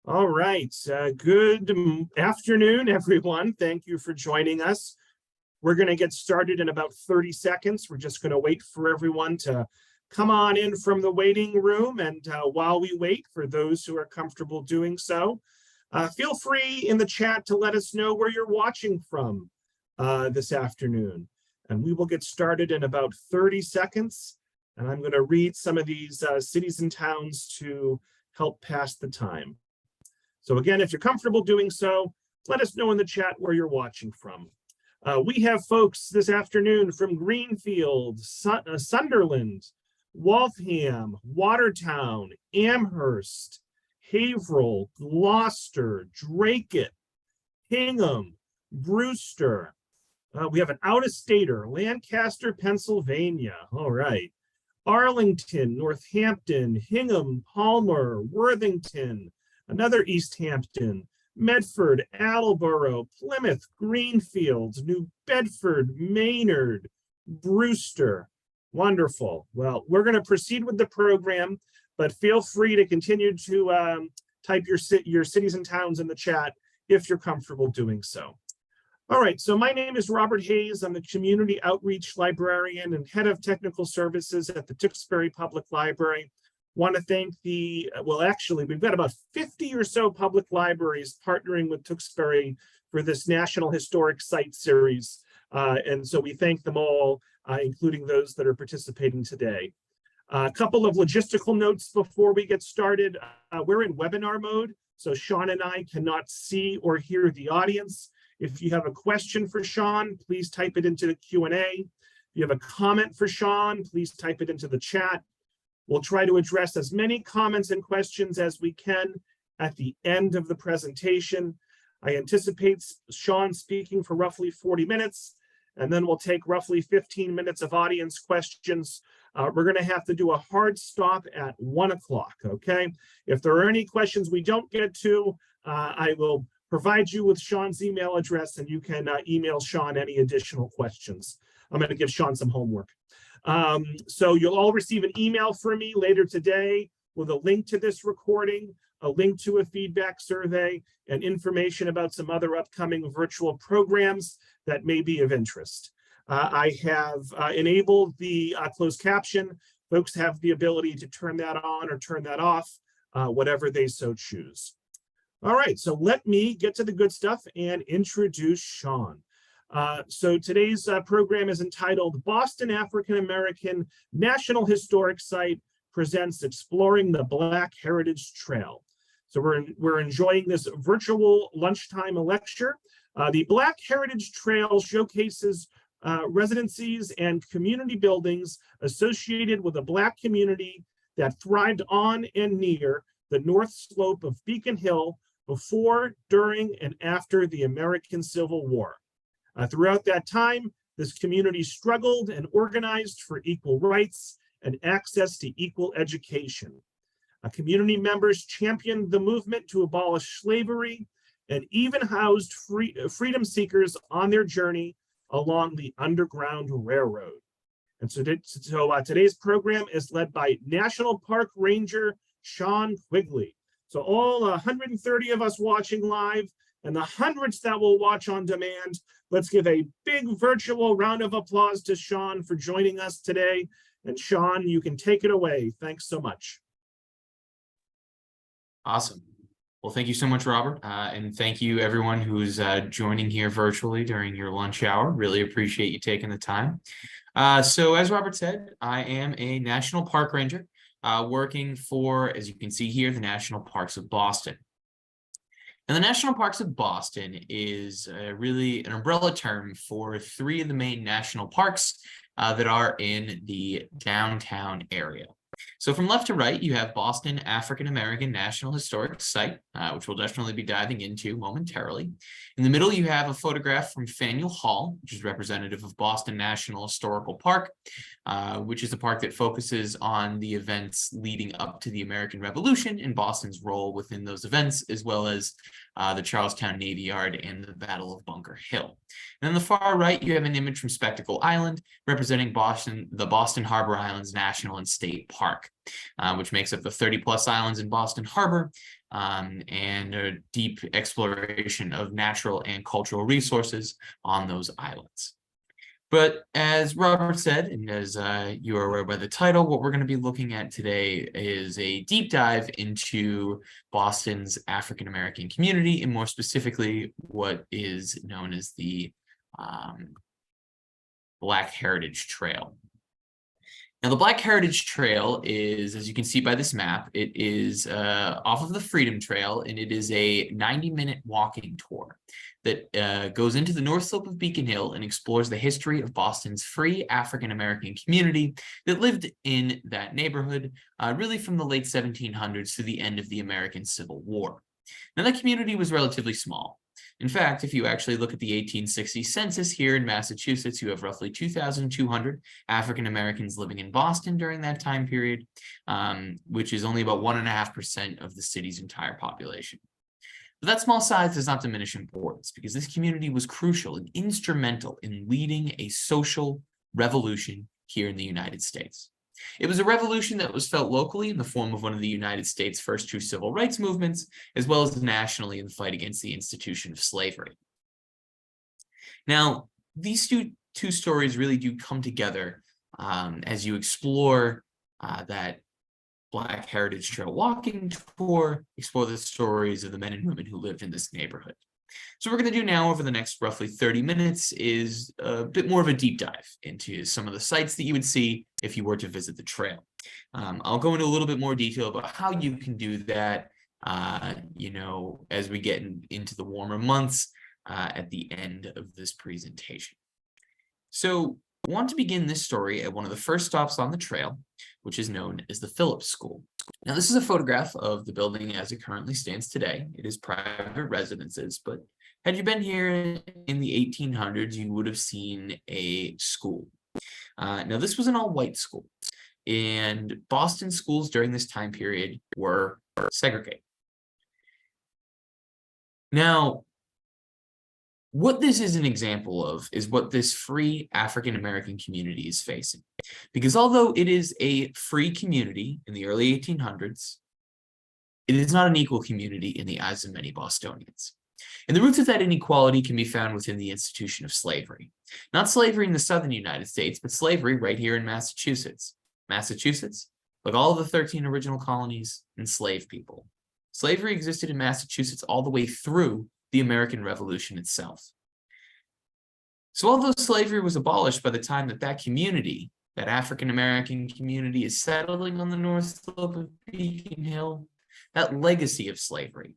All right. Good afternoon, everyone. Thank you for joining us. We're going to get started in about 30 seconds. We're just going to wait for everyone to come on in from the waiting room. And while we wait, for those who are comfortable doing so, feel free in the chat to let us know where you're watching from this afternoon. And we will get started in about 30 seconds. And I'm going to read some of these cities and towns to help pass the time. So again, if you're comfortable doing so, let us know in the chat where you're watching from. We have folks this afternoon from Greenfield, Sunderland, Waltham, Watertown, Amherst, Haverhill, Gloucester, Dracut, Hingham, Brewster. We have an out-of-stater, Lancaster, Pennsylvania. All right. Arlington, Northampton, Hingham, Palmer, Worthington, another East Hampton, Medford, Attleboro, Plymouth, Greenfield, New Bedford, Maynard, Brewster. Wonderful. Well, we're going to proceed with the program, but feel free to continue to type your cities and towns in the chat if you're comfortable doing so. All right, so my name is Robert Hayes. I'm the Community Outreach Librarian and Head of Technical Services at the Tewksbury Public Library. Want to thank we've got about 50 or so public libraries partnering with Tewksbury for this National Historic Site Series. And so we thank them all, including those that are participating today. A couple of logistical notes before we get started. We're in webinar mode, so Shawn and I cannot see or hear the audience. If you have a question for Shawn, please type it into the Q&A. If you have a comment for Shawn, please type it into the chat. We'll try to address as many comments and questions as we can at the end of the presentation. I anticipate Shawn speaking for roughly 40 minutes, and then we'll take roughly 15 minutes of audience questions. We're going to have to do a hard stop at 1 o'clock, okay? If there are any questions we don't get to, I will provide you with Shawn's email address, and you can email Shawn any additional questions. I'm going to give Shawn some homework. So you'll all receive an email from me later today with a link to this recording, a link to a feedback survey, and information about some other upcoming virtual programs that may be of interest. I have enabled the closed caption. Folks have the ability to turn that on or turn that off, whatever they so choose. All right, so let me get to the good stuff and introduce Shawn. So today's program is entitled Boston African American National Historic Site presents Exploring the Black Heritage Trail. So we're enjoying this virtual lunchtime lecture. The Black Heritage Trail showcases residencies and community buildings associated with a Black community that thrived on and near the north slope of Beacon Hill before, during, and after the American Civil War. Throughout that time, this community struggled and organized for equal rights and access to equal education. Community members championed the movement to abolish slavery and even housed freedom seekers on their journey along the Underground Railroad. And so today's program is led by National Park Ranger Shawn Quigley. So all 130 of us watching live and the hundreds that will watch on demand, let's give a big virtual round of applause to Shawn for joining us today. And Shawn, you can take it away. Thanks so much. Awesome. Well, thank you so much, Robert. And thank you everyone who's joining here virtually during your lunch hour. Really appreciate you taking the time. So as Robert said, I am a National Park Ranger working for, as you can see here, the National Parks of Boston. And the National Parks of Boston is really an umbrella term for three of the main national parks that are in the downtown area. So from left to right, you have Boston African American National Historic Site, which we'll definitely be diving into momentarily. In the middle, you have a photograph from Faneuil Hall, which is representative of Boston National Historical Park, which is a park that focuses on the events leading up to the American Revolution and Boston's role within those events, as well as the Charlestown Navy Yard and the Battle of Bunker Hill. And on the far right, you have an image from Spectacle Island, representing the Boston Harbor Islands National and State Park. Park, which makes up the 30+ islands in Boston Harbor, and a deep exploration of natural and cultural resources on those islands. But as Robert said, and as you are aware by the title, what we're going to be looking at today is a deep dive into Boston's African American community, and more specifically, what is known as the Black Heritage Trail. Now, the Black Heritage Trail is, as you can see by this map, it is off of the Freedom Trail, and it is a 90-minute walking tour that goes into the North Slope of Beacon Hill and explores the history of Boston's free African-American community that lived in that neighborhood, really from the late 1700s to the end of the American Civil War. Now, that community was relatively small. In fact, if you actually look at the 1860 census here in Massachusetts, you have roughly 2,200 African Americans living in Boston during that time period, which is only about 1.5% of the city's entire population. But that small size does not diminish importance, because this community was crucial and instrumental in leading a social revolution here in the United States. It was a revolution that was felt locally in the form of one of the United States' first true civil rights movements, as well as nationally in the fight against the institution of slavery. Now, these two stories really do come together as you explore that Black Heritage Trail walking tour, explore the stories of the men and women who lived in this neighborhood. So what we're going to do now over the next roughly 30 minutes is a bit more of a deep dive into some of the sites that you would see if you were to visit the trail. I'll go into a little bit more detail about how you can do that, as we get into the warmer months at the end of this presentation. So I want to begin this story at one of the first stops on the trail, which is known as the Phillips School. Now, this is a photograph of the building as it currently stands today. It is private residences, but had you been here in the 1800s, you would have seen a school. Now, this was an all-white school, and Boston schools during this time period were segregated. Now, what this is an example of is what this free African-American community is facing. Because although it is a free community in the early 1800s, it is not an equal community in the eyes of many Bostonians. And the roots of that inequality can be found within the institution of slavery. Not slavery in the southern United States, but slavery right here in Massachusetts. Massachusetts, like all of the 13 original colonies, enslaved people. Slavery existed in Massachusetts all the way through the American Revolution itself. So although slavery was abolished by the time that community, that African-American community, is settling on the North Slope of Beacon Hill, that legacy of slavery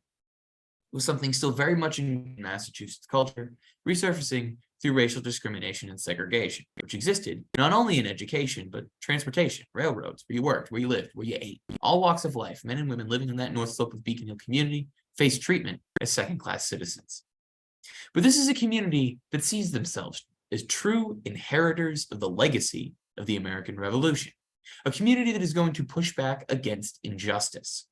was something still very much in Massachusetts culture, resurfacing through racial discrimination and segregation, which existed not only in education, but transportation, railroads, where you worked, where you lived, where you ate. All walks of life, men and women living in that North Slope of Beacon Hill community, face treatment as second-class citizens. But this is a community that sees themselves as true inheritors of the legacy of the American Revolution, a community that is going to push back against injustice.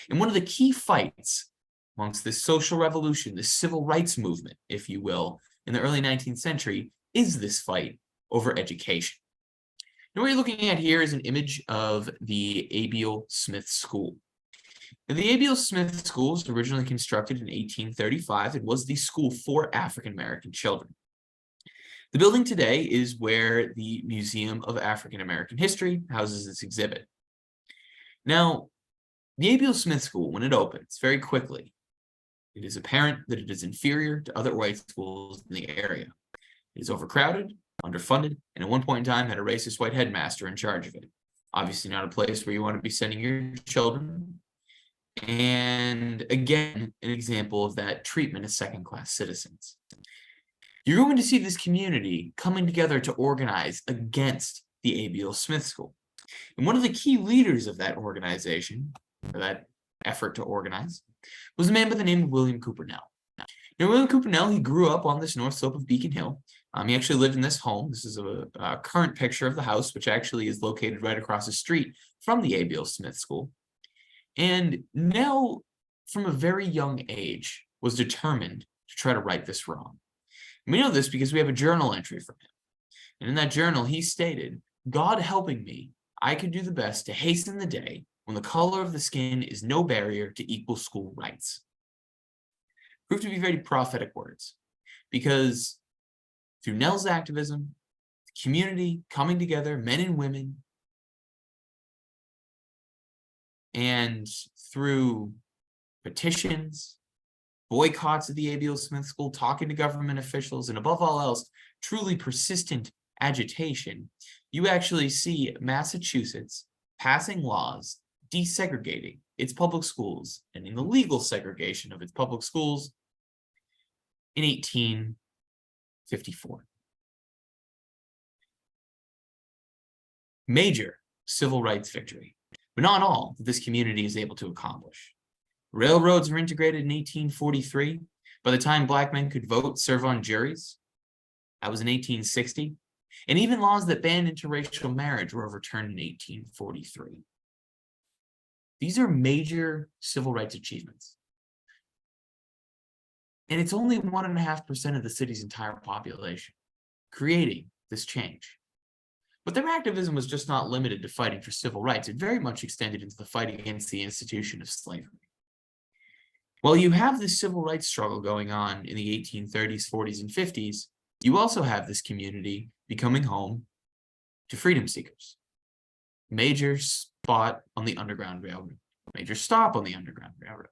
And one of the key fights amongst this social revolution, this civil rights movement, if you will, in the early 19th century, is this fight over education. Now, what you're looking at here is an image of the Abiel Smith School. Now, the Abiel Smith School was originally constructed in 1835. It was the school for African-American children. The building today is where the Museum of African American History houses its exhibit. Now, the Abiel Smith School, when it opens very quickly, it is apparent that it is inferior to other white schools in the area. It is overcrowded, underfunded, and at one point in time had a racist white headmaster in charge of it. Obviously not a place where you want to be sending your children. And again, an example of that treatment as second-class citizens. You're going to see this community coming together to organize against the Abiel Smith School. And one of the key leaders of that organization, or that effort to organize, was a man by the name of William Coopernell. Now, William Coopernell, he grew up on this North Slope of Beacon Hill. He actually lived in this home. This is a current picture of the house, which actually is located right across the street from the Abiel Smith School. And Nell, from a very young age, was determined to try to right this wrong. And we know this because we have a journal entry from him. And in that journal, he stated, "God helping me, I could do the best to hasten the day when the color of the skin is no barrier to equal school rights. Proved to be very prophetic words, because through Nell's activism, the community coming together, men and women, and through petitions, boycotts of the A.B.L. Smith School, talking to government officials, and above all else, truly persistent agitation, you actually see Massachusetts passing laws desegregating its public schools and in the legal segregation of its public schools in 1854. Major civil rights victory, but not all that this community is able to accomplish. Railroads were integrated in 1843. By the time Black men could vote, serve on juries, that was in 1860. And even laws that banned interracial marriage were overturned in 1843. These are major civil rights achievements. And it's only 1.5% of the city's entire population creating this change. But their activism was just not limited to fighting for civil rights. It very much extended into the fight against the institution of slavery. While you have this civil rights struggle going on in the 1830s, 40s, and 50s, you also have this community becoming home to freedom seekers. Major spot on the Underground Railroad, major stop on the Underground Railroad.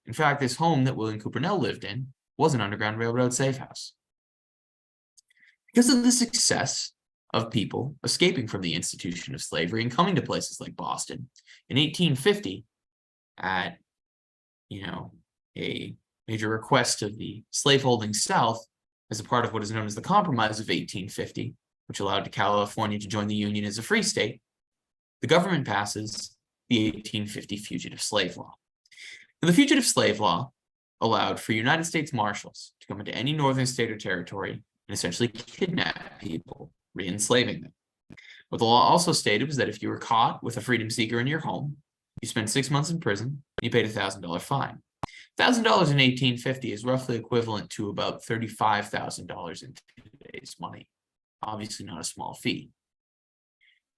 In fact, this home that William Cooper Nell lived in was an Underground Railroad safe house. Because of the success of people escaping from the institution of slavery and coming to places like Boston, in 1850, at a major request of the slaveholding South, as a part of what is known as the Compromise of 1850, which allowed California to join the Union as a free state, the government passes the 1850 Fugitive Slave Law. Now, the Fugitive Slave Law allowed for United States Marshals to come into any northern state or territory and essentially kidnap people, re-enslaving them. What the law also stated was that if you were caught with a freedom seeker in your home, you spent 6 months in prison, and you paid a $1,000 fine. $1,000 in 1850 is roughly equivalent to about $35,000 in today's money. Obviously not a small fee.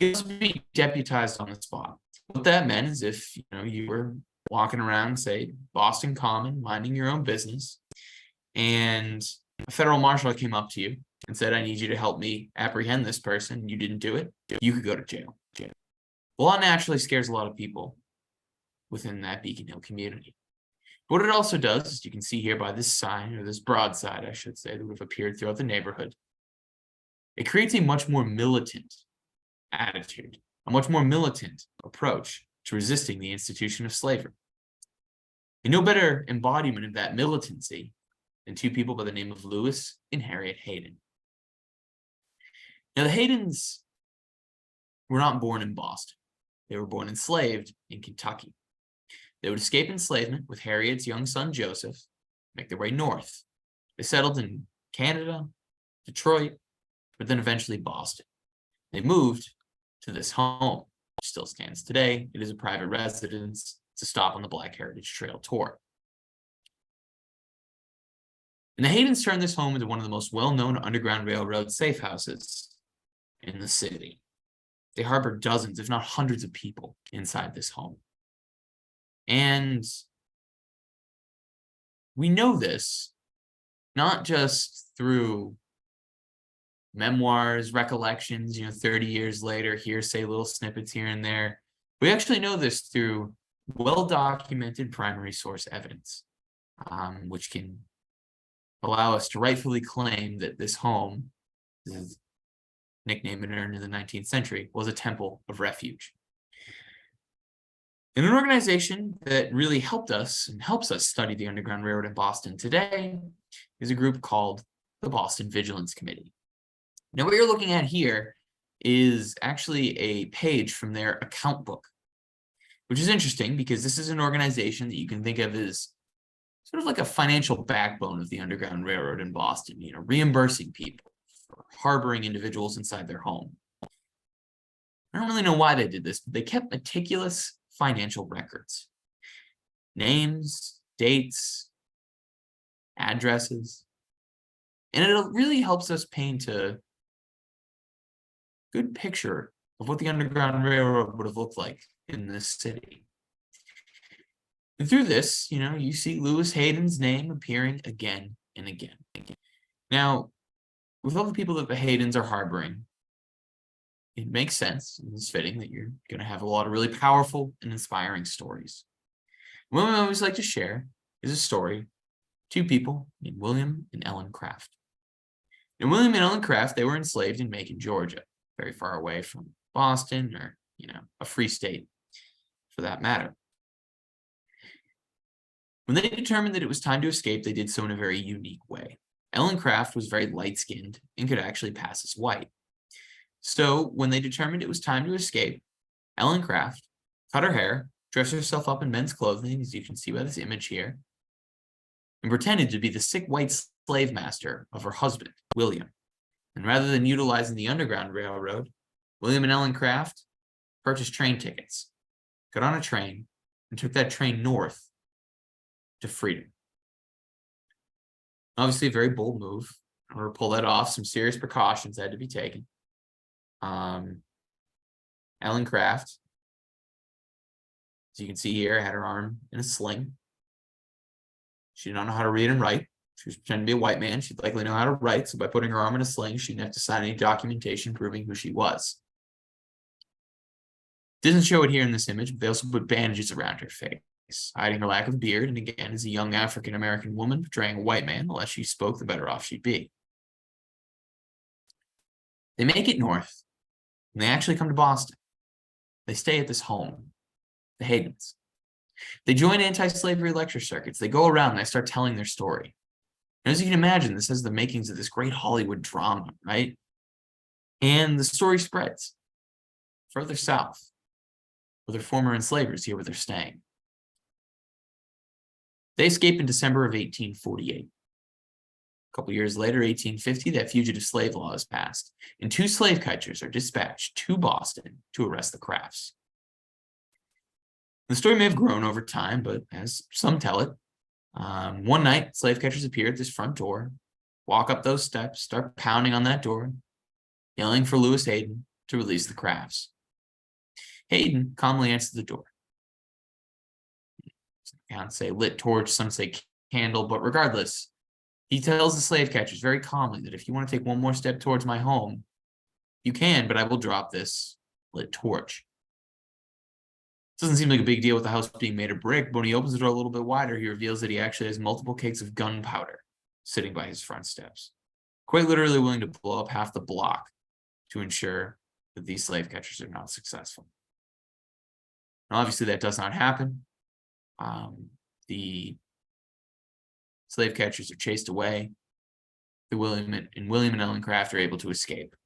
You also be deputized on the spot. What that meant is if you were walking around, say, Boston Common, minding your own business, and a federal marshal came up to you and said, I need you to help me apprehend this person, and you didn't do it, you could go to jail. The law naturally scares a lot of people within that Beacon Hill community. What it also does, as you can see here by this sign, or this broadside, I should say, that would have appeared throughout the neighborhood, it creates a much more militant attitude, a much more militant approach to resisting the institution of slavery. And no better embodiment of that militancy than two people by the name of Lewis and Harriet Hayden. Now, the Haydens were not born in Boston. They were born enslaved in Kentucky. They would escape enslavement with Harriet's young son, Joseph, make their way north. They settled in Canada, Detroit, but then eventually Boston. They moved to this home, which still stands today. It is a private residence. It's a stop on the Black Heritage Trail tour. And the Haydens turned this home into one of the most well-known Underground Railroad safe houses in the city. They harbored dozens, if not hundreds of people inside this home. And we know this not just through memoirs, recollections, 30 years later, hearsay, little snippets here and there. We actually know this through well-documented primary source evidence, which can allow us to rightfully claim that this home, this is a nickname it earned in the 19th century, was a temple of refuge. And an organization that really helped us and helps us study the Underground Railroad in Boston today is a group called the Boston Vigilance Committee. Now, what you're looking at here is actually a page from their account book, which is interesting because this is an organization that you can think of as sort of like a financial backbone of the Underground Railroad in Boston, reimbursing people for harboring individuals inside their home. I don't really know why they did this, but they kept meticulous financial records, names, dates, addresses, and it really helps us paint a good picture of what the Underground Railroad would have looked like in this city. And through this, you see Lewis Hayden's name appearing again and again. Now, with all the people that the Haydens are harboring, it makes sense and it's fitting that you're going to have a lot of really powerful and inspiring stories. One I always like to share is a story, two people named William and Ellen Craft. And William and Ellen Craft, they were enslaved in Macon, Georgia, very far away from Boston or, a free state for that matter. When they determined that it was time to escape, they did so in a very unique way. Ellen Craft was very light-skinned and could actually pass as white. So when they determined it was time to escape, Ellen Craft cut her hair, dressed herself up in men's clothing, as you can see by this image here, and pretended to be the sick white slave master of her husband, William. And rather than utilizing the Underground Railroad, William and Ellen Craft purchased train tickets, got on a train, and took that train north to freedom. Obviously, a very bold move. In order to pull that off, some serious precautions had to be taken. Ellen Craft, as you can see here, had her arm in a sling. She did not know how to read and write. She was pretending to be a white man. She'd likely know how to write, so by putting her arm in a sling, she didn't have to sign any documentation proving who she was. Doesn't show it here in this image, but they also put bandages around her face, hiding her lack of beard, and again, as a young African-American woman portraying a white man, the less she spoke, the better off she'd be. They make it north, and they actually come to Boston. They stay at this home, the Haydens. They join anti-slavery lecture circuits. They go around and they start telling their story. And as you can imagine, this has the makings of this great Hollywood drama, right? And the story spreads further south, where their former enslavers here where they're staying. They escape in December of 1848. A couple years later, 1850, that fugitive slave law is passed, and 2 slave catchers are dispatched to Boston to arrest the Crafts. The story may have grown over time, but as some tell it, one night, slave catchers appear at this front door, walk up those steps, start pounding on that door, yelling for Lewis Hayden to release the Crafts. Hayden calmly answers the door. Some say lit torch, some say candle, but regardless, he tells the slave catchers very calmly that if you want to take one more step towards my home, you can, but I will drop this lit torch. Doesn't seem like a big deal with the house being made of brick, but when he opens the door a little bit wider, he reveals that he actually has multiple cakes of gunpowder sitting by his front steps, quite literally willing to blow up half the block to ensure that these slave catchers are not successful. Now, obviously, that does not happen. The slave catchers are chased away. William and Ellen Craft are able to escape.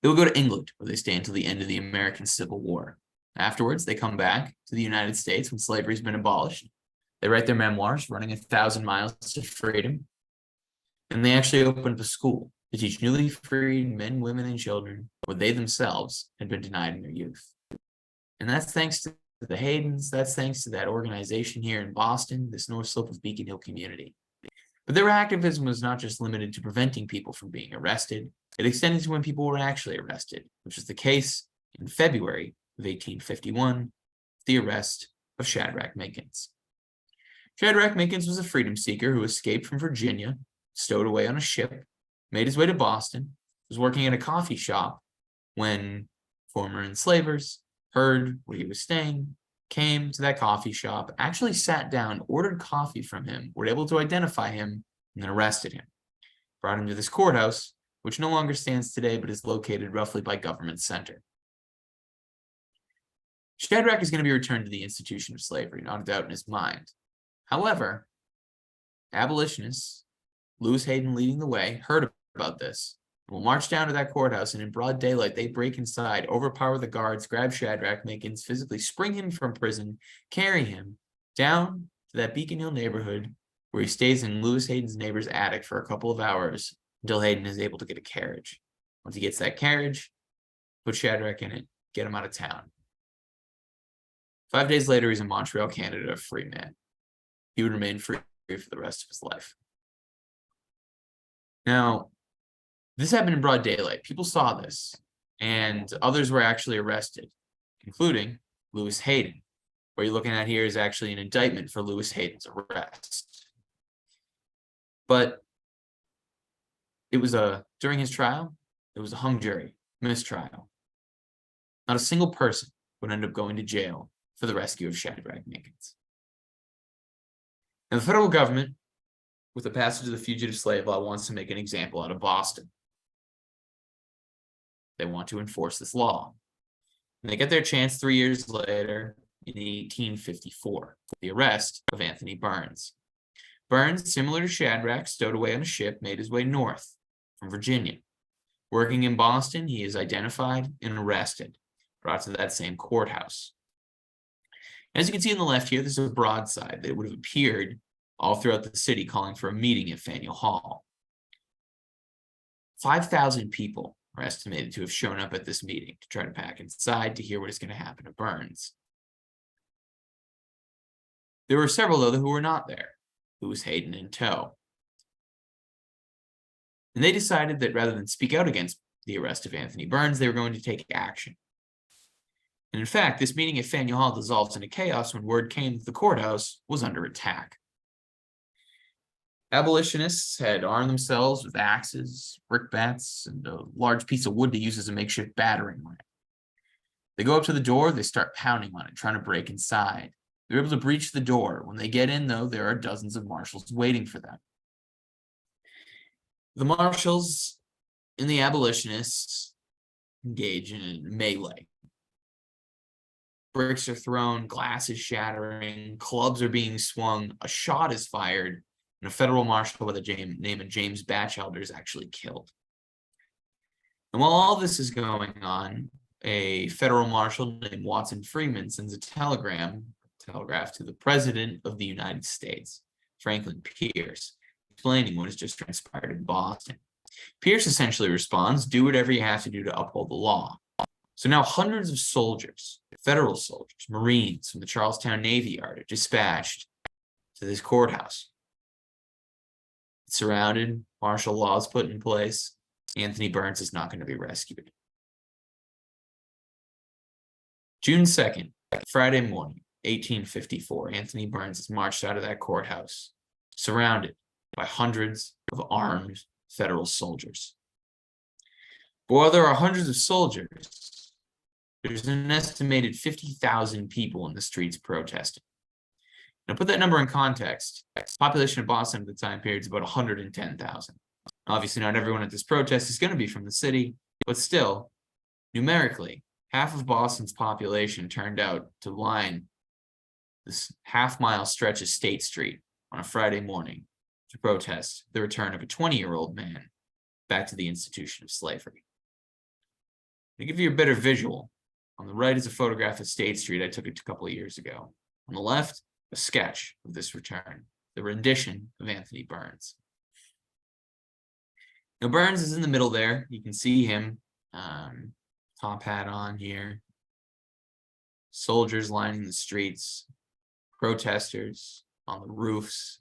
They will go to England, where they stay until the end of the American Civil War. Afterwards, they come back to the United States when slavery's been abolished. They write their memoirs, running 1,000 miles to freedom. And they actually opened a school to teach newly freed men, women, and children what they themselves had been denied in their youth. And that's thanks to the Haydens. That's thanks to that organization here in Boston, this North Slope of Beacon Hill community. But their activism was not just limited to preventing people from being arrested. It extended to when people were actually arrested, which was the case in February of 1851, the arrest of Shadrach Minkins. Shadrach Minkins was a freedom seeker who escaped from Virginia, stowed away on a ship, made his way to Boston, was working at a coffee shop when former enslavers heard where he was staying, came to that coffee shop, actually sat down, ordered coffee from him, were able to identify him, and then arrested him. Brought him to this courthouse, which no longer stands today, but is located roughly by Government Center. Shadrach is going to be returned to the institution of slavery, not a doubt in his mind. However, abolitionists, Lewis Hayden leading the way, heard about this, will march down to that courthouse, and in broad daylight, they break inside, overpower the guards, grab Shadrach Minkins, physically spring him from prison, carry him down to that Beacon Hill neighborhood, where he stays in Lewis Hayden's neighbor's attic for a couple of hours until Hayden is able to get a carriage. Once he gets that carriage, put Shadrach in it, get him out of town. 5 days later, he's in Montreal, Canada, a free man. He would remain free for the rest of his life. Now, this happened in broad daylight. People saw this, and others were actually arrested, including Lewis Hayden. What you're looking at here is actually an indictment for Lewis Hayden's arrest. But it was during his trial, it was a hung jury, mistrial. Not a single person would end up going to jail for the rescue of Shadrach Minkins. Now, the federal government, with the passage of the Fugitive Slave Law, wants to make an example out of Boston. They want to enforce this law. And they get their chance 3 years later in 1854, the arrest of Anthony Burns. Burns, similar to Shadrach, stowed away on a ship, made his way north from Virginia. Working in Boston, he is identified and arrested, brought to that same courthouse. As you can see on the left here, there's a broadside that would have appeared all throughout the city calling for a meeting at Faneuil Hall. 5,000 people are estimated to have shown up at this meeting to try to pack inside to hear what is going to happen to Burns. There were several, though, who were not there, who was Hayden in tow. And they decided that rather than speak out against the arrest of Anthony Burns, they were going to take action. And in fact, this meeting at Faneuil Hall dissolved into chaos when word came that the courthouse was under attack. Abolitionists had armed themselves with axes, brickbats, and a large piece of wood to use as a makeshift battering ram. They go up to the door, they start pounding on it, trying to break inside. They're able to breach the door. When they get in, though, there are dozens of marshals waiting for them. The marshals and the abolitionists engage in a melee. Bricks are thrown, glass is shattering, clubs are being swung, a shot is fired, and a federal marshal by the name of James Batchelder is actually killed. And while all this is going on, a federal marshal named Watson Freeman sends a telegraph to the President of the United States, Franklin Pierce, explaining what has just transpired in Boston. Pierce essentially responds, do whatever you have to do to uphold the law. So now hundreds of soldiers, federal soldiers, Marines from the Charlestown Navy Yard are dispatched to this courthouse. It's surrounded, martial law is put in place. Anthony Burns is not going to be rescued. June 2nd, Friday morning, 1854, Anthony Burns is marched out of that courthouse, surrounded by hundreds of armed federal soldiers. But while there are hundreds of soldiers, there's an estimated 50,000 people in the streets protesting. Now, put that number in context. The population of Boston at the time period is about 110,000. Obviously, not everyone at this protest is going to be from the city, but still, numerically, half of Boston's population turned out to line this half-mile stretch of State Street on a Friday morning to protest the return of a 20-year-old man back to the institution of slavery. To give you a better visual, on the right is a photograph of State Street. I took it a couple of years ago. On the left, a sketch of this return, the rendition of Anthony Burns. Now, Burns is in the middle there. You can see him, top hat on here. Soldiers lining the streets, protesters on the roofs.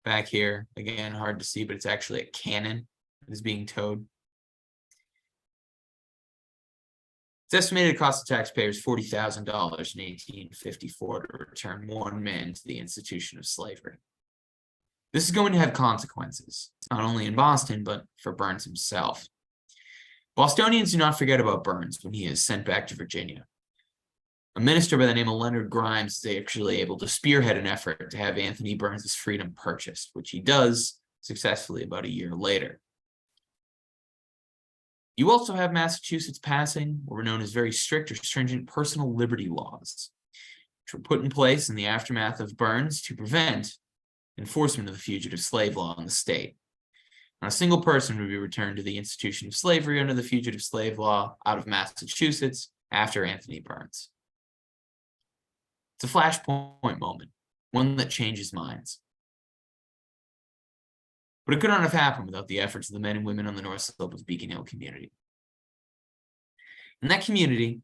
Back here, again, hard to see, but it's actually a cannon that is being towed. It's estimated to cost the taxpayers $40,000 in 1854 to return one man to the institution of slavery. This is going to have consequences, not only in Boston, but for Burns himself. Bostonians do not forget about Burns when he is sent back to Virginia. A minister by the name of Leonard Grimes is actually able to spearhead an effort to have Anthony Burns' freedom purchased, which he does successfully about a year later. You also have Massachusetts passing what were known as very strict or stringent personal liberty laws, which were put in place in the aftermath of Burns to prevent enforcement of the Fugitive Slave Law in the state. Not a single person would be returned to the institution of slavery under the Fugitive Slave Law out of Massachusetts after Anthony Burns. It's a flashpoint moment, one that changes minds. But it could not have happened without the efforts of the men and women on the North Slope of Beacon Hill community. And that community,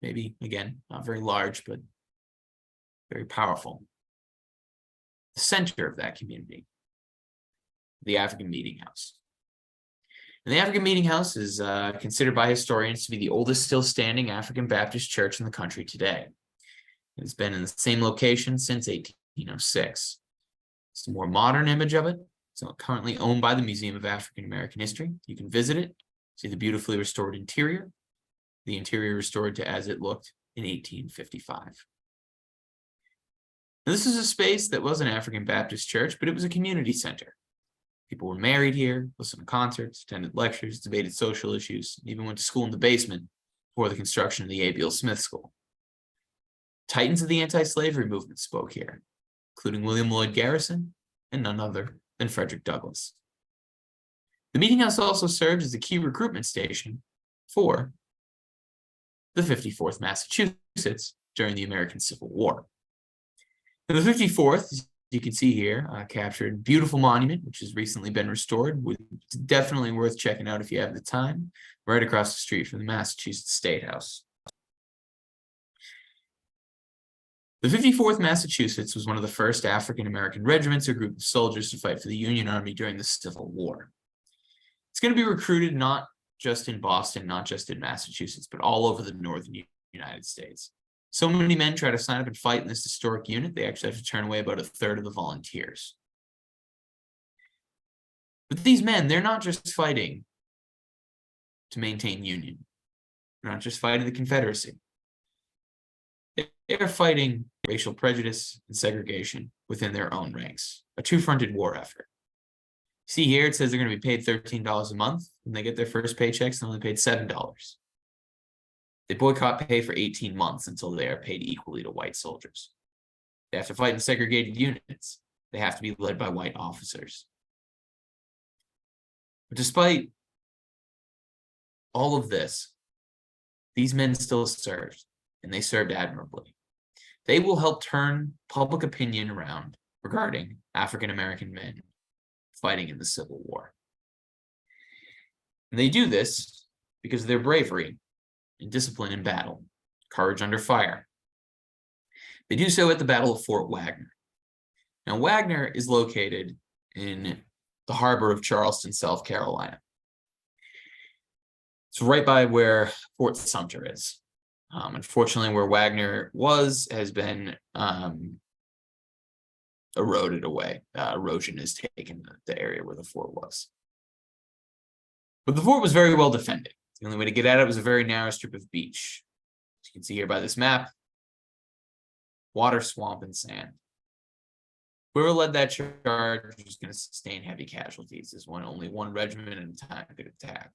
maybe, again, not very large, but very powerful. The center of that community, the African Meeting House. And the African Meeting House is considered by historians to be the oldest still standing African Baptist church in the country today. It's been in the same location since 1806. It's a more modern image of it. It's currently owned by the Museum of African American History. You can visit it, see the beautifully restored interior, the interior restored to as it looked in 1855. Now, this is a space that was an African Baptist church, but it was a community center. People were married here, listened to concerts, attended lectures, debated social issues, even went to school in the basement before the construction of the A.B.L. Smith School. Titans of the anti-slavery movement spoke here, including William Lloyd Garrison and none other than Frederick Douglass. The Meeting House also served as a key recruitment station for the 54th Massachusetts during the American Civil War. And the 54th, as you can see here, captured a beautiful monument, which has recently been restored. It's definitely worth checking out if you have the time, right across the street from the Massachusetts State House. The 54th Massachusetts was one of the first African-American regiments or group of soldiers to fight for the Union Army during the Civil War. It's going to be recruited not just in Boston, not just in Massachusetts, but all over the northern United States. So many men try to sign up and fight in this historic unit, they actually have to turn away about a third of the volunteers. But these men, they're not just fighting to maintain Union. They're not just fighting the Confederacy. They're fighting racial prejudice and segregation within their own ranks, a two-fronted war effort. See here, it says they're going to be paid $13 a month. When they get their first paychecks, they're only paid $7. They boycott pay for 18 months until they are paid equally to white soldiers. They have to fight in segregated units. They have to be led by white officers. But despite all of this, these men still served, and they served admirably. They will help turn public opinion around regarding African-American men fighting in the Civil War. And they do this because of their bravery and discipline in battle, courage under fire. They do so at the Battle of Fort Wagner. Now, Wagner is located in the harbor of Charleston, South Carolina. It's right by where Fort Sumter is. Unfortunately, where Wagner was has been eroded away. Erosion has taken the area where the fort was. But the fort was very well defended. The only way to get at it was a very narrow strip of beach. As you can see here by this map, water, swamp, and sand. Whoever led that charge was going to sustain heavy casualties, as only one regiment at a time could attack.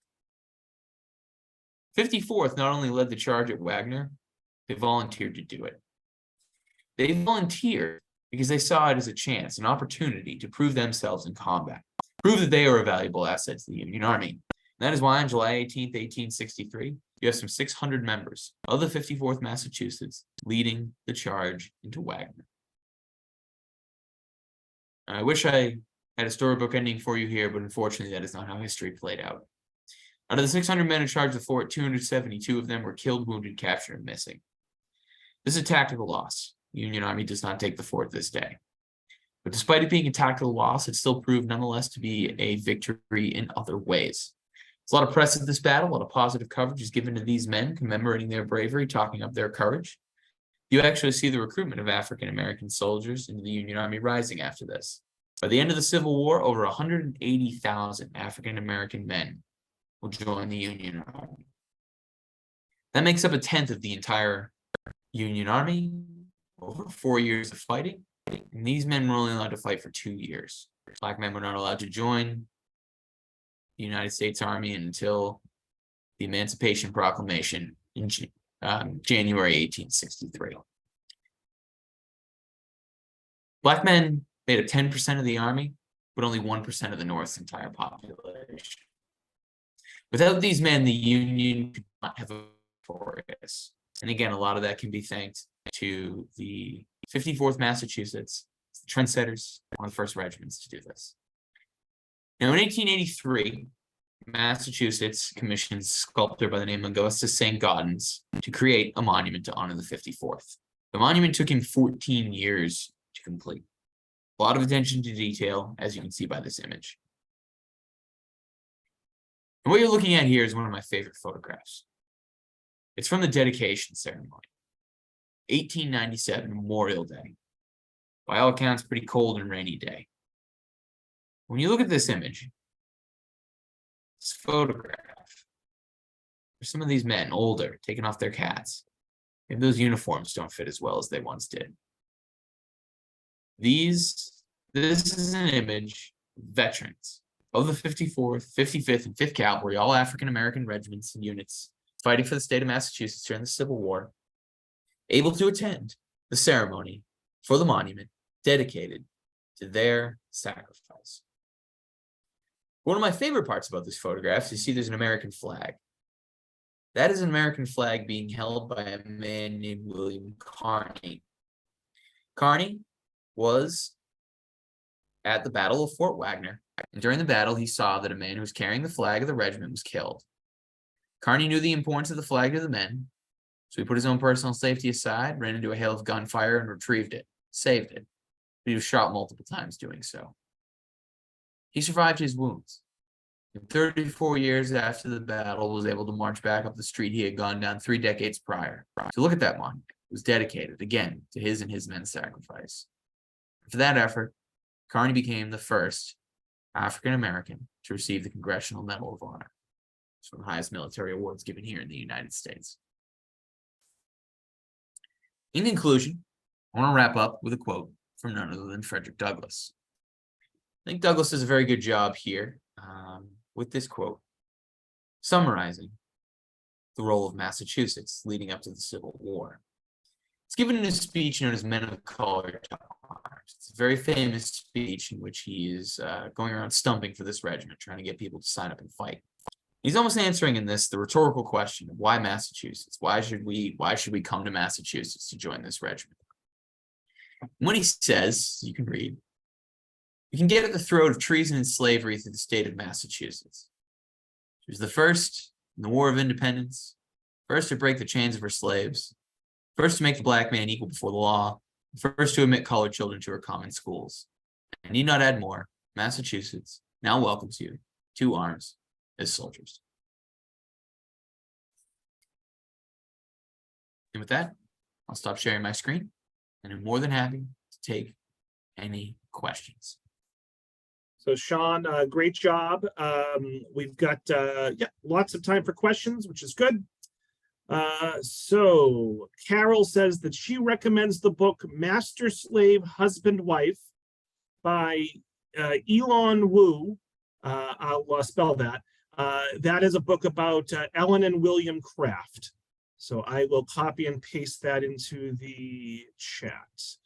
54th not only led the charge at Wagner, they volunteered to do it. They volunteered because they saw it as a chance, an opportunity to prove themselves in combat, prove that they are a valuable asset to the Union Army. And that is why on July 18th, 1863, you have some 600 members of the 54th Massachusetts leading the charge into Wagner. I wish I had a storybook ending for you here, but unfortunately that is not how history played out. Out of the 600 men in charge of the fort, 272 of them were killed, wounded, captured, and missing. This is a tactical loss. The Union Army does not take the fort this day. But despite it being a tactical loss, it still proved nonetheless to be a victory in other ways. There's a lot of press at this battle, a lot of positive coverage is given to these men, commemorating their bravery, talking up their courage. You actually see the recruitment of African-American soldiers into the Union Army rising after this. By the end of the Civil War, over 180,000 African-American men will join the Union Army. That makes up a tenth of the entire Union Army, over 4 years of fighting. And these men were only allowed to fight for 2 years. Black men were not allowed to join the United States Army until the Emancipation Proclamation in January 1863. Black men made up 10% of the Army, but only 1% of the North's entire population. Without these men, the Union could not have been victorious. And again, a lot of that can be thanked to the 54th Massachusetts, the trendsetters, one of the first regiments to do this. Now, in 1883, Massachusetts commissioned a sculptor by the name of Augustus St. Gaudens to create a monument to honor the 54th. The monument took him 14 years to complete. A lot of attention to detail, as you can see by this image. And what you're looking at here is one of my favorite photographs. It's from the dedication ceremony, 1897 Memorial Day. By all accounts, pretty cold and rainy day. When you look at this image, this photograph, there's some of these men, older, taking off their hats. Maybe those uniforms don't fit as well as they once did. This is an image of veterans of the 54th, 55th, and 5th Cavalry, all African-American regiments and units fighting for the state of Massachusetts during the Civil War, able to attend the ceremony for the monument dedicated to their sacrifice. One of my favorite parts about this photograph is you see there's an American flag. That is an American flag being held by a man named William Kearny. Kearny was at the Battle of Fort Wagner, and during the battle, he saw that a man who was carrying the flag of the regiment was killed. Kearny knew the importance of the flag to the men, so he put his own personal safety aside, ran into a hail of gunfire, and retrieved it, saved it. But he was shot multiple times doing so. He survived his wounds. And 34 years after the battle, was able to march back up the street he had gone down 3 decades prior. So look at that monument. It was dedicated, again, to his and his men's sacrifice. For that effort, Kearny became the first African-American to receive the Congressional Medal of Honor. It's one of the highest military awards given here in the United States. In conclusion, I want to wrap up with a quote from none other than Frederick Douglass. I think Douglass does a very good job here with this quote, summarizing the role of Massachusetts leading up to the Civil War. It's given in a speech known as Men of Color to Arms. It's a very famous speech in which he is going around stumping for this regiment, trying to get people to sign up and fight. He's almost answering in this the rhetorical question of why Massachusetts? Why should we come to Massachusetts to join this regiment? When he says, you can read, "We can get at the throat of treason and slavery through the state of Massachusetts. She was the first in the War of Independence, first to break the chains of her slaves, first to make the black man equal before the law, first to admit colored children to her common schools. I need not add more. Massachusetts now welcomes you to arms as soldiers." And with that, I'll stop sharing my screen, and I'm more than happy to take any questions. So Shawn, great job. We've got lots of time for questions, which is good. So Carol says that she recommends the book Master Slave Husband Wife by Elon Wu. I'll spell that. That is a book about Ellen and William Craft. So I will copy and paste that into the chat.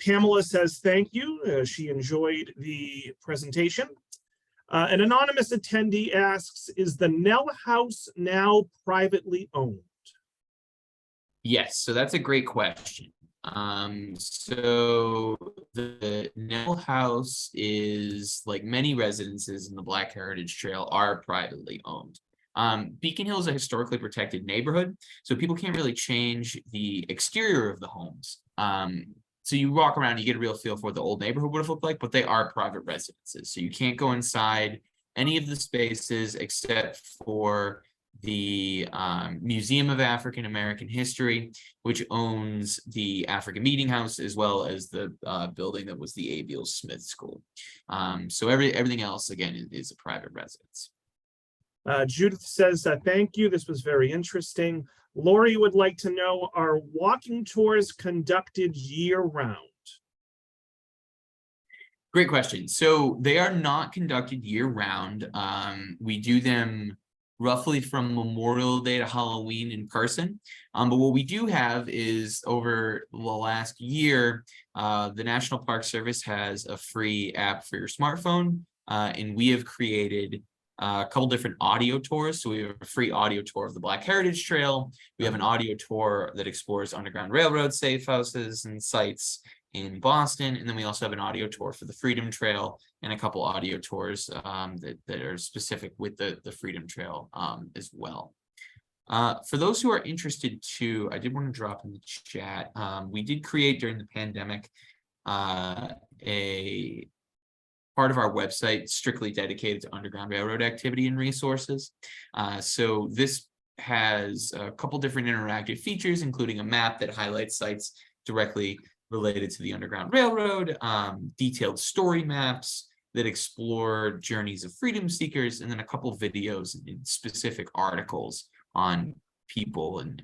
Pamela says thank you. She enjoyed the presentation. An anonymous attendee asks, is the Nell House now privately owned? Yes, so that's a great question. So the Nell House is, like many residences in the Black Heritage Trail, are privately owned. Beacon Hill is a historically protected neighborhood, so people can't really change the exterior of the homes. So you walk around, you get a real feel for what the old neighborhood would have looked like, but they are private residences. So you can't go inside any of the spaces except for the Museum of African American History, which owns the African Meeting House, as well as the building that was the Abiel Smith School. So everything else, again, is a private residence. Judith says, thank you. This was very interesting. Lori would like to know, are walking tours conducted year-round? Great question. So they are not conducted year-round. We do them roughly from Memorial Day to Halloween in person. But what we do have is, over the last year, the National Park Service has a free app for your smartphone, and we have created a couple different audio tours. So we have a free audio tour of the Black Heritage Trail. We have an audio tour that explores Underground Railroad safe houses and sites in Boston. And then we also have an audio tour for the Freedom Trail, and a couple audio tours that are specific with the Freedom Trail as well. For those who are interested too, I did want to drop in the chat. We did create during the pandemic a part of our website strictly dedicated to Underground Railroad activity and resources. So this has a couple different interactive features, including a map that highlights sites directly related to the Underground Railroad, detailed story maps that explore journeys of freedom seekers, and then a couple videos and specific articles on people and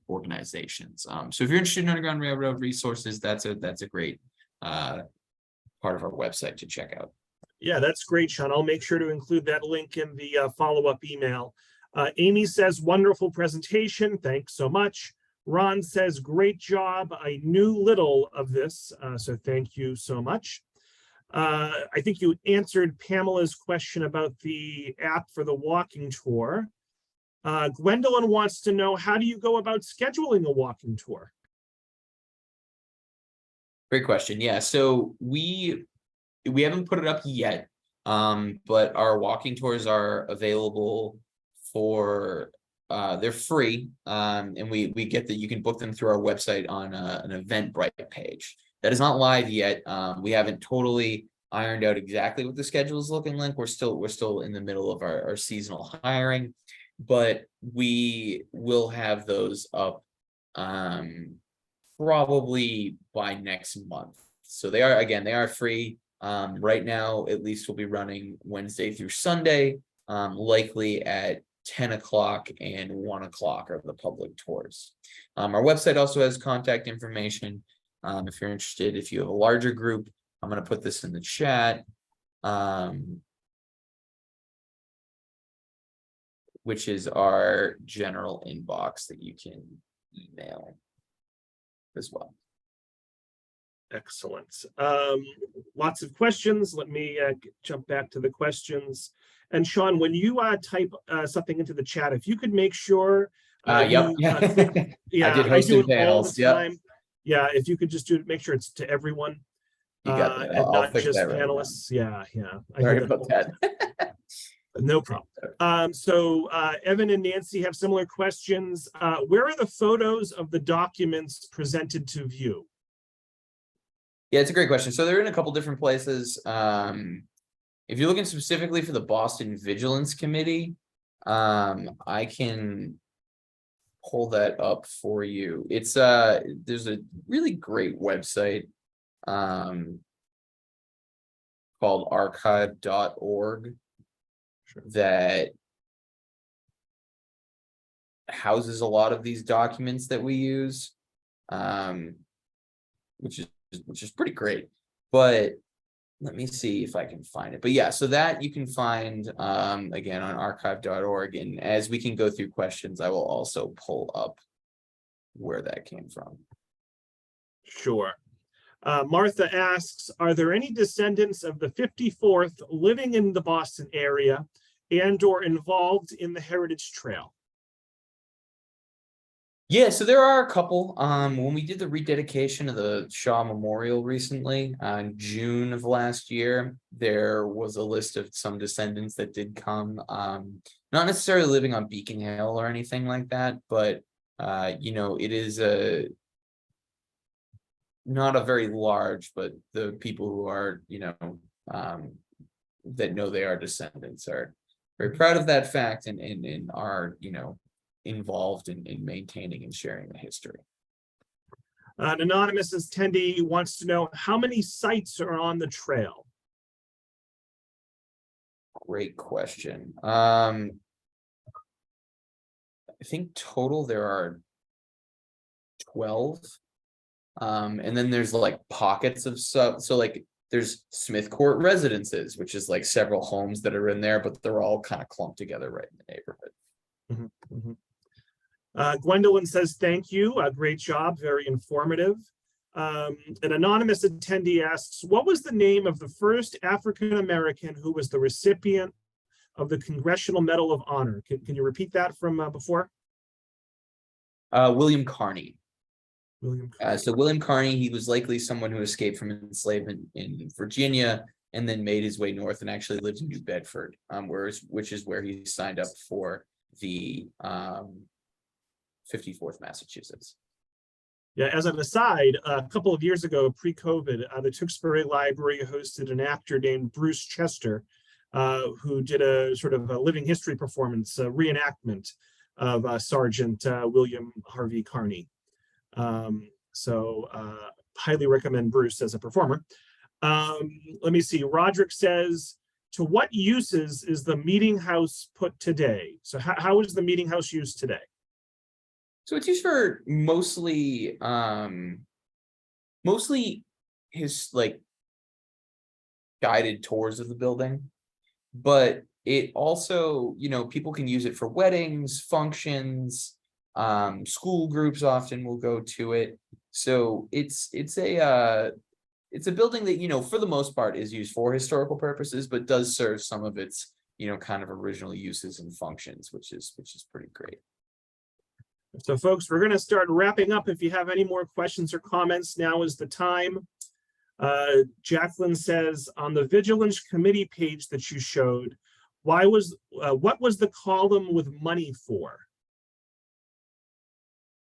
organizations. So if you're interested in Underground Railroad resources, that's a great part of our website to check out. Yeah, that's great, Shawn. I'll make sure to include that link in the follow-up email. Amy says, wonderful presentation. Thanks so much. Ron says, great job. I knew little of this, so thank you so much. I think you answered Pamela's question about the app for the walking tour. Gwendolyn wants to know, how do you go about scheduling a walking tour? Great question. Yeah, so we haven't put it up yet, but our walking tours are available for they're free, and we get that you can book them through our website on an Eventbrite page. That is not live yet. We haven't totally ironed out exactly what the schedule is looking like. We're still in the middle of our seasonal hiring, but we will have those up probably by next month. So they are free. Right now, at least we'll be running Wednesday through Sunday, likely at 10 o'clock and 1 o'clock are the public tours. Our website also has contact information. If you're interested, if you have a larger group, I'm going to put this in the chat, which is our general inbox that you can email as well. Excellent. Lots of questions. Let me jump back to the questions. And Shawn, when you type something into the chat, if you could make sure. Yeah, I did hosting panels. Yeah. Yeah, if you could just make sure it's to everyone. You got that. And not just that panelists. Right, yeah. Sorry about that. No problem. So Evan and Nancy have similar questions. Where are the photos of the documents presented to view? Yeah, it's a great question. So they're in a couple different places. If you're looking specifically for the Boston Vigilance Committee, I can pull that up for you. It's there's a really great website called archive.org that houses a lot of these documents that we use, which is pretty great. But let me see if I can find it. But yeah, so that you can find again on archive.org. And as we can go through questions, I will also pull up where that came from. Sure. Martha asks, are there any descendants of the 54th living in the Boston area and or involved in the Heritage Trail? Yeah, so there are a couple. When we did the rededication of the Shaw Memorial recently, in June of last year, there was a list of some descendants that did come, not necessarily living on Beacon Hill or anything like that, but it is not a very large, but the people who are, that know they are descendants are very proud of that fact and are, involved in maintaining and sharing the history. An anonymous attendee wants to know how many sites are on the trail. Great question. I think total there are 12. And then there's like pockets of stuff. So like there's Smith Court Residences, which is like several homes that are in there, but they're all kind of clumped together right in the neighborhood. Mm-hmm, mm-hmm. Gwendolyn says, thank you. Great job. Very informative. An anonymous attendee asks, what was the name of the first African-American who was the recipient of the Congressional Medal of Honor? Can you repeat that from before? William Carney. William Carney. So William Carney, he was likely someone who escaped from enslavement in Virginia and then made his way north and actually lived in New Bedford, which is where he signed up for the 54th Massachusetts. Yeah, as an aside, a couple of years ago, pre-COVID, the Tewksbury Library hosted an actor named Bruce Chester, who did a sort of a living history performance, a reenactment of Sergeant William Harvey Carney. Highly recommend Bruce as a performer. Let me see. Roderick says, to what uses is the meeting house put today? So how is the meeting house used today? So it's used for mostly his like guided tours of the building, but it also, people can use it for weddings, functions, school groups often will go to it. So it's a building that, for the most part is used for historical purposes, but does serve some of its, kind of original uses and functions, which is pretty great. So folks, we're going to start wrapping up. If you have any more questions or comments, now is the time. Jacqueline says, on the Vigilance Committee page that you showed, what was the column with money for?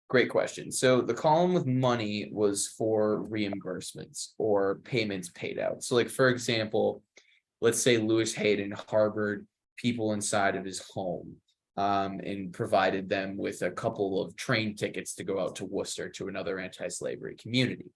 Great question. So the column with money was for reimbursements or payments paid out. So like, for example, let's say Lewis Hayden harbored people inside of his home. And provided them with a couple of train tickets to go out to Worcester to another anti-slavery community.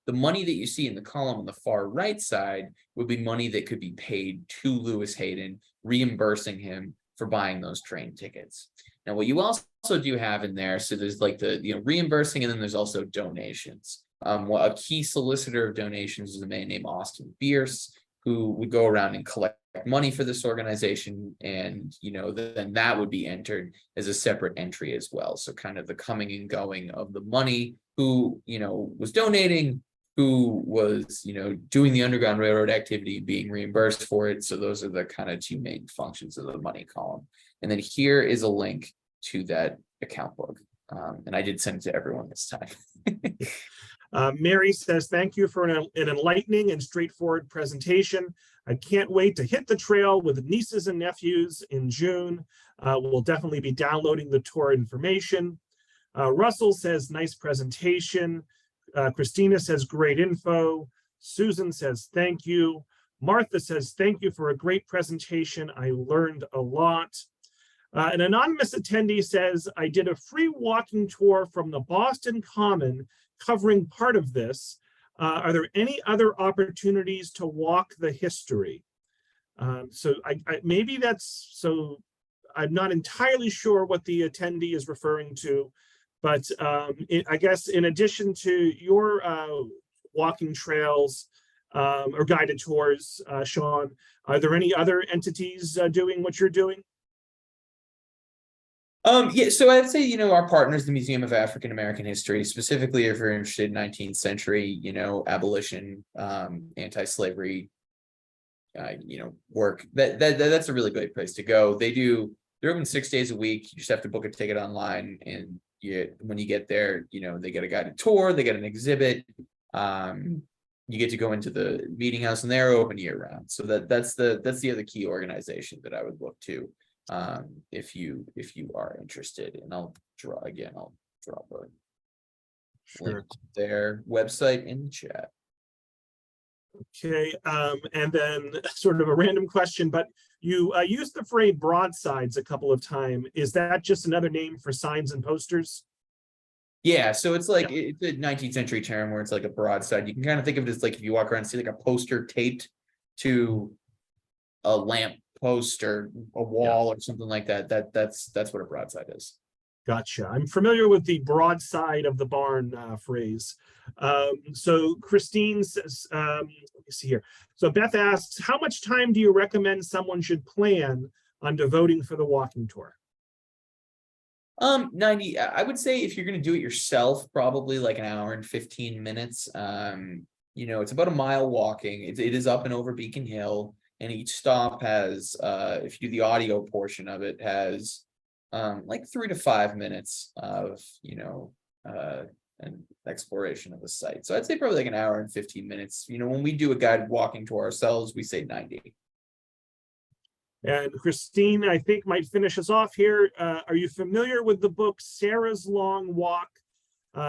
The money that you see in the column on the far right side would be money that could be paid to Lewis Hayden, reimbursing him for buying those train tickets. Now, what you also do have in there, so there's like the reimbursing, and then there's also donations. A key solicitor of donations is a man named Austin Bierce, who would go around and collect money for this organization, and then that would be entered as a separate entry as well. So kind of the coming and going of the money, who was donating, who was doing the Underground Railroad activity, being reimbursed for it. So those are the kind of two main functions of the money column. And then here is a link to that account book, and I did send it to everyone this time. Mary says, thank you for an enlightening and straightforward presentation. I can't wait to hit the trail with nieces and nephews in June. We'll definitely be downloading the tour information. Russell says, nice presentation. Christina says, great info. Susan says, thank you. Martha says, thank you for a great presentation. I learned a lot. An anonymous attendee says, I did a free walking tour from the Boston Common covering part of this. Are there any other opportunities to walk the history? So maybe that's, so I'm not entirely sure what the attendee is referring to, but I guess in addition to your walking trails or guided tours, Shawn, are there any other entities doing what you're doing? Yeah, so I'd say, our partners, the Museum of African American History, specifically if you're interested in 19th century, abolition, anti-slavery, work, that's a really great place to go. They're open 6 days a week. You just have to book a ticket online, and when you get there, they get a guided tour, they get an exhibit, you get to go into the meeting house, and they're open year round. So that's the other key organization that I would look to. If you are interested, and I'll drop a link to their website in the chat. Okay, and then sort of a random question, but you used the phrase broadsides a couple of times. Is that just another name for signs and posters? Yeah, so it's like it's a 19th century term where it's like a broadside. You can kind of think of it as like if you walk around and see like a poster taped to a lamp post or a wall or something like that. That's what a broadside is. Gotcha. I'm familiar with the broadside of the barn phrase. So Christine says, let me see here. So Beth asks, how much time do you recommend someone should plan on devoting for the walking tour? 90. I would say if you're going to do it yourself, probably like an hour and 15 minutes. It's about a mile walking. It is up and over Beacon Hill. And each stop has, if you do the audio portion of it, has like 3 to 5 minutes of, an exploration of the site. So I'd say probably like an hour and 15 minutes. When we do a guided walking tour ourselves, we say 90. And Christine, I think, might finish us off here. Are you familiar with the book Sarah's Long Walk,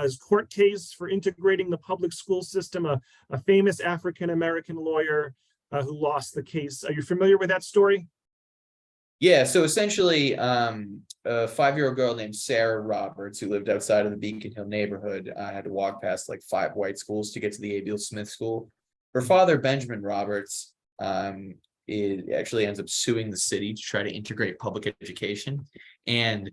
his court case for integrating the public school system, a famous African-American lawyer who lost the case. Are you familiar with that story? Yeah, so essentially, a 5-year-old girl named Sarah Roberts, who lived outside of the Beacon Hill neighborhood, had to walk past like 5 white schools to get to the Abiel Smith School. Her father, Benjamin Roberts, it actually ends up suing the city to try to integrate public education. And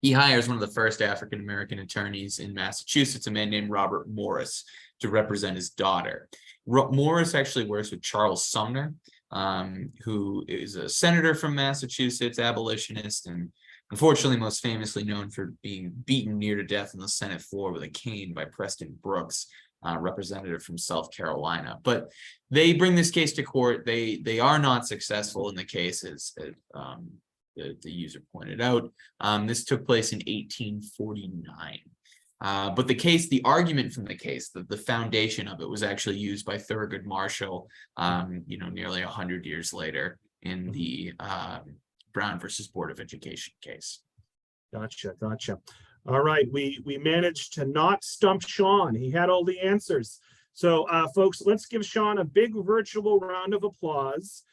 he hires one of the first African-American attorneys in Massachusetts, a man named Robert Morris, to represent his daughter. Morris actually works with Charles Sumner, who is a senator from Massachusetts, abolitionist, and unfortunately most famously known for being beaten near to death on the Senate floor with a cane by Preston Brooks, representative from South Carolina. But they bring this case to court. They are not successful in the case, as the user pointed out. This took place in 1849. But the argument from the case, the foundation of it was actually used by Thurgood Marshall, nearly 100 years later in the Brown versus Board of Education case. Gotcha. All right, we managed to not stump Shawn. He had all the answers. So folks, let's give Shawn a big virtual round of applause.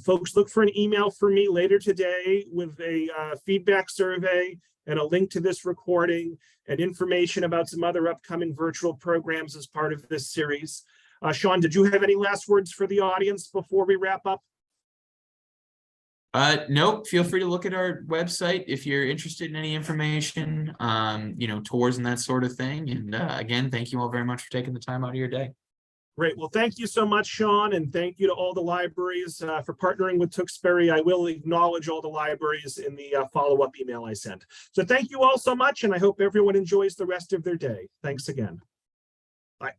Folks, look for an email from me later today with a feedback survey and a link to this recording and information about some other upcoming virtual programs as part of this series. Shawn, did you have any last words for the audience before we wrap up? Nope. Feel free to look at our website if you're interested in any information, tours and that sort of thing. And again, thank you all very much for taking the time out of your day. Great. Well, thank you so much, Shawn, and thank you to all the libraries for partnering with Tewksbury. I will acknowledge all the libraries in the follow-up email I sent. So thank you all so much, and I hope everyone enjoys the rest of their day. Thanks again. Bye.